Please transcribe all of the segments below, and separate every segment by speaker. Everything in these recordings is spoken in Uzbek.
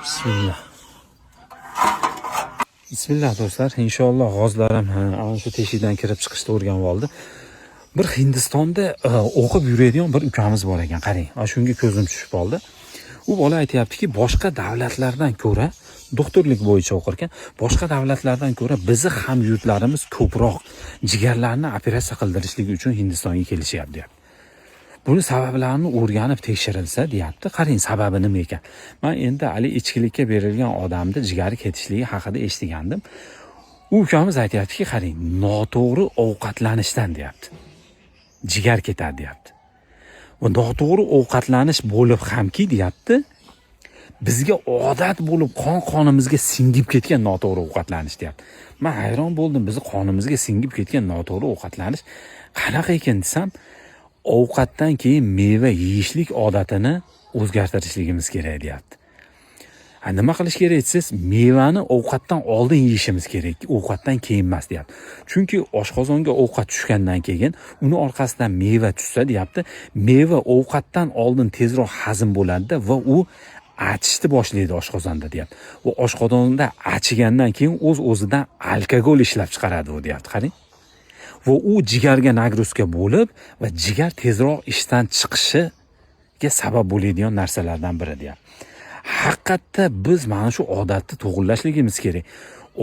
Speaker 1: Bismillah. Bismillah do'stlar, inshaalloh g'ozlarim ana shu teshikdan kirib chiqishni o'rganib oldi. Bir Hindistonda o'qib yuradigan bir ukamiz bor ekan, qarang. Ana shunga ko'zim tushib qoldi. U bola aytayaptiki, boshqa davlatlardan ko'ra doktorlik bo'yicha o'qir ekan, boshqa davlatlardan ko'ra bizni hamyurtlarimiz ko'proq jigarlarni operatsiya qildirishlik uchun Hindistonga kelishyapti, deyapti. Buni sabablarini o'rganib tekshirilsa, deyapti. Qarang, sababi nima ekan? Men endi ali ichkilikka berilgan odamni jigari ketishligi haqida eshitgandim. U ukamiz aytayaptiki, qarang, noto'g'ri ovqatlanishdan, deyapti. Jigar ketadi, deyapti. Va noto'g'ri ovqatlanish bo'lib hamki, deyapti, bizga odat bo'lib qonimizga singib ketgan noto'g'ri ovqatlanish, deyapti. Men hayron bo'ldim, bizni qonimizga singib ketgan noto'g'ri ovqatlanish qanaqa ekan desam, ovqatdan keyin meva yeyishlik odatini o'zgartirishligimiz kerak, deyapti. Nima qilish kerak desiz, mevani ovqatdan oldin yeyishimiz kerak, ovqatdan keyin emas, deyapti. Chunki oshqozonga ovqat tushgandan keyin uni orqasidan meva tushsa, deyapti, meva ovqatdan oldin tezroq hazm bo'ladi va u achishni boshlaydi oshqozonda, deyapti. Va oshqozonda achigandan keyin o'z-o'zidan alkogol ishlab chiqaradi u, deyapti. Qarang. Va u jigarga nagruzka bo'lib va jigar tezroq ishdan chiqishiga sabab bo'ladigan narsalardan biri, deyapti. Haqiqatda biz mana shu odatni to'g'irlashligimiz kerak.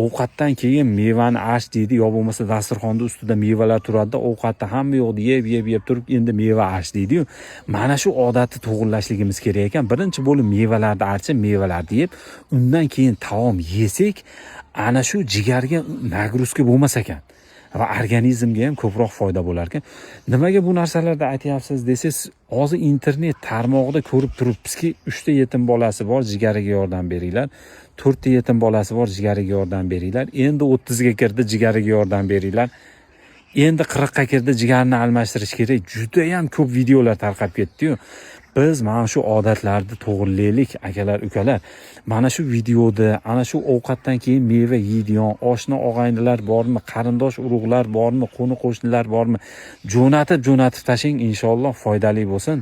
Speaker 1: Ovqatdan keyin mevani ash deydi, yo bo'lmasa dasturxonda ustida mevalar turadi, ovqatda hamma yo'qni yeb turib endi meva ash deydi-yu. Mana shu odatni to'g'irlashligimiz kerak ekan. Birinchi bo'lib mevalarni archib, mevalarni yeb, undan keyin taom yesak, ana shu jigarga nagruzka bo'lmas ekan. Va organizmga ham ko'proq foyda bo'lar ekan. Nimaga bu narsalarni aytyapsiz desangiz, hozir internet tarmog'ida ko'rib turibmizki, 3 ta yetim bolasi bor, jigariga yordam beringlar. 4 ta yetim bolasi bor, jigariga yordam beringlar. Endi 30 ga kirdi, jigariga yordam beringlar. Endi 40 ga kirdi, jigarni almashtirish kerak. Juda ham ko'p videolar tarqab ketdi-yu. Biz mana shu odatlarni to'g'rilaylik, akalar, ukalar. Mana shu videoda ana shu ovqatdan keyin meva yeydigan oshna og'aynilar bormi, qarindosh urug'lar bormi, qo'ni qo'shnilar bormi, jo'natib tashing, inshaalloh foydali bo'lsin.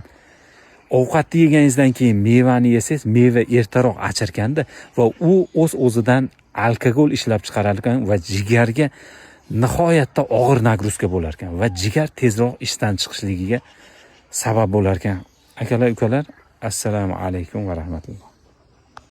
Speaker 1: Ovqatni yeganingizdan keyin mevani yesangiz, meva ertaroq achirganda va u o'z-o'zidan alkogol ishlab chiqarar ekan va jigarga nihoyatda og'ir nagruzka bo'lar ekan va jigar tezroq ishdan chiqishligiga sabab bo'lar ekan. Akalar, ukalar, assalomu alaykum va rahmatulloh.